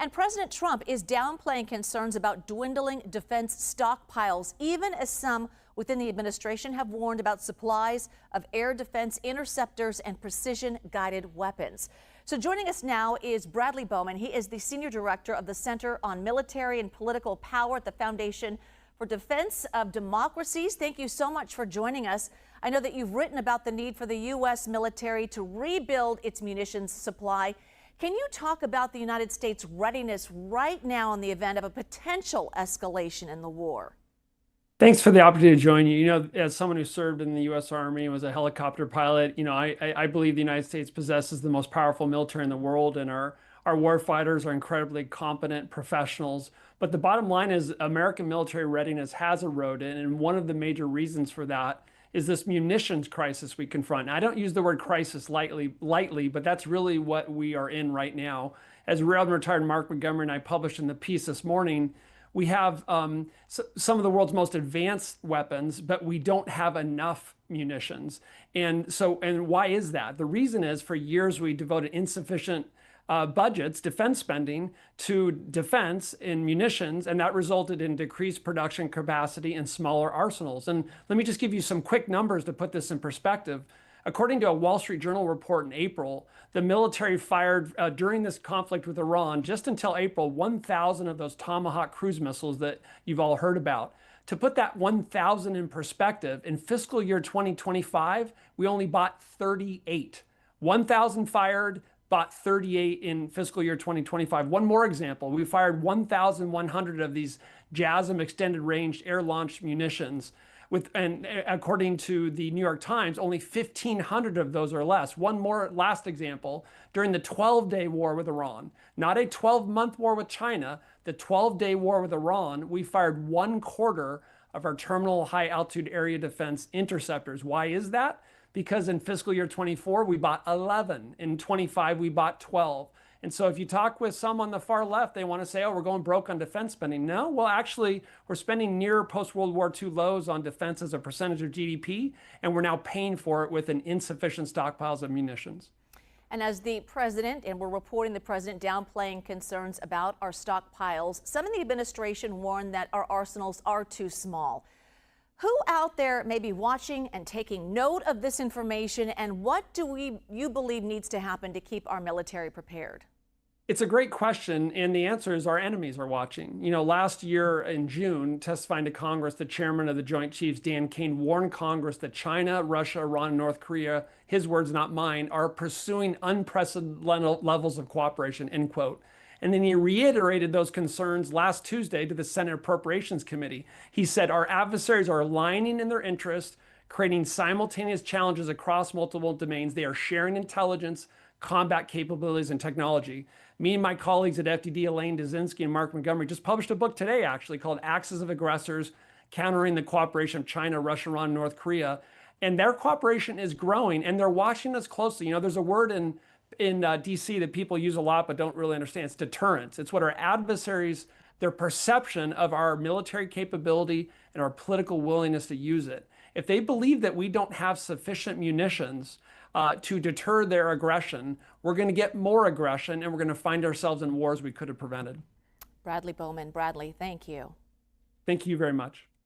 And President Trump is downplaying concerns about dwindling defense stockpiles, even as some within the administration have warned about supplies of air defense interceptors and precision-guided weapons. So joining us now is Bradley Bowman. He is the Senior Director of the Center on Military and Political Power at the Foundation for Defense of Democracies. Thank you so much for joining us. I know that you've written about the need for the U.S. military to rebuild its munitions supply. Can you talk about the United States' readiness right now in the event of a potential escalation in the war? Thanks for the opportunity to join you. As someone who served in the U.S. Army and was a helicopter pilot, I believe the United States possesses the most powerful military in the world, and our war fighters are incredibly competent professionals. But the bottom line is American military readiness has eroded, and one of the major reasons for that is this munitions crisis we confront. Now, I don't use the word crisis lightly, but that's really what we are in right now. As Real and Retired Mark Montgomery and I published in the piece this morning, we have some of the world's most advanced weapons, but we don't have enough munitions. And why is that? The reason is for years we devoted insufficient budgets, defense spending, to defense in munitions, and that resulted in decreased production capacity and smaller arsenals. And let me just give you some quick numbers to put this in perspective. According to a Wall Street Journal report in April, the military fired during this conflict with Iran, just until April, 1,000 of those Tomahawk cruise missiles that you've all heard about. To put that 1,000 in perspective, in fiscal year 2025, we only bought 38. 1,000 fired, bought 38 in fiscal year 2025. One more example, we fired 1,100 of these JASSM extended range air-launched munitions. And according to the New York Times, only 1,500 of those or less. One more last example, during the 12-day war with Iran, not a 12-month war with China, the 12-day war with Iran, we fired 1/4 of our terminal high-altitude area defense interceptors. Why is that? Because in fiscal year 24, we bought 11. In 25, we bought 12. And so if you talk with some on the far left, they want to say, oh, we're going broke on defense spending. No, well, actually, we're spending near post-World War II lows on defense as a percentage of GDP, and we're now paying for it with an insufficient stockpiles of munitions. And as the president, and we're reporting the president downplaying concerns about our stockpiles, some in the administration warn that our arsenals are too small. Who out there may be watching and taking note of this information, and what do you believe needs to happen to keep our military prepared? It's a great question, and the answer is our enemies are watching. Last year in June, testifying to Congress, the chairman of the Joint Chiefs, Dan Kane, warned Congress that China, Russia, Iran, and North Korea, his words, not mine, are pursuing unprecedented levels of cooperation, end quote. And then he reiterated those concerns last Tuesday to the Senate Appropriations Committee. He said our adversaries are aligning in their interests, creating simultaneous challenges across multiple domains. They are sharing intelligence, combat capabilities, and technology. Me and my colleagues at FDD, Elaine Dzinski and Mark Montgomery, just published a book today, actually, called Axis of Aggressors, Countering the Cooperation of China, Russia, Iran, and North Korea. And their cooperation is growing, and they're watching us closely. There's a word in D.C. that people use a lot but don't really understand. It's deterrence. It's what our adversaries, their perception of our military capability and our political willingness to use it. If they believe that we don't have sufficient munitions to deter their aggression, we're going to get more aggression, and we're going to find ourselves in wars we could have prevented. Bradley Bowman. Bradley, thank you. Thank you very much.